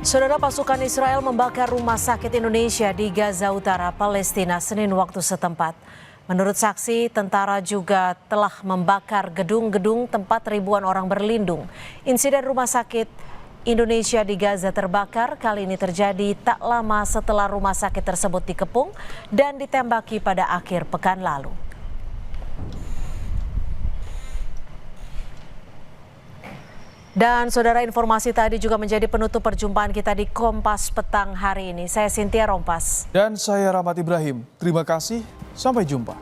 Saudara, pasukan Israel membakar rumah sakit Indonesia di Gaza Utara, Palestina, Senin waktu setempat. Menurut saksi, tentara juga telah membakar gedung-gedung tempat ribuan orang berlindung. Insiden rumah sakit Indonesia di Gaza terbakar kali ini terjadi tak lama setelah rumah sakit tersebut dikepung dan ditembaki pada akhir pekan lalu. Dan saudara, informasi tadi juga menjadi penutup perjumpaan kita di Kompas Petang hari ini. Saya Cynthia Rompas. Dan saya Rahmat Ibrahim. Terima kasih, sampai jumpa.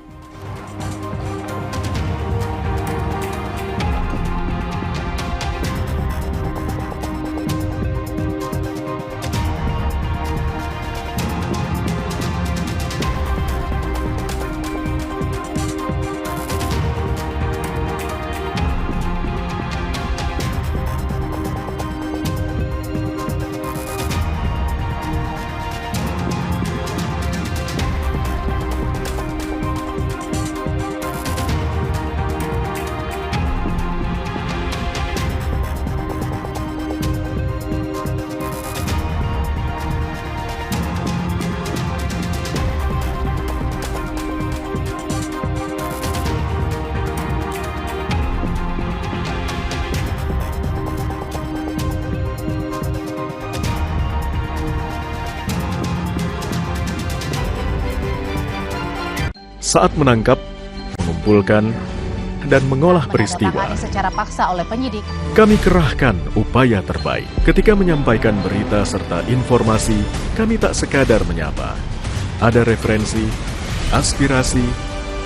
Saat menangkap, mengumpulkan, dan mengolah peristiwa, secara paksa oleh penyidik. kami kerahkan upaya terbaik. Ketika menyampaikan berita serta informasi, kami tak sekadar menyapa. Ada referensi, aspirasi,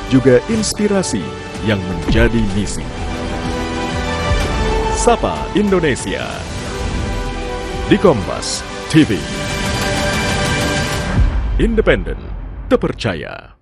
juga inspirasi yang menjadi misi. Sapa Indonesia di Kompas TV. Independen, terpercaya.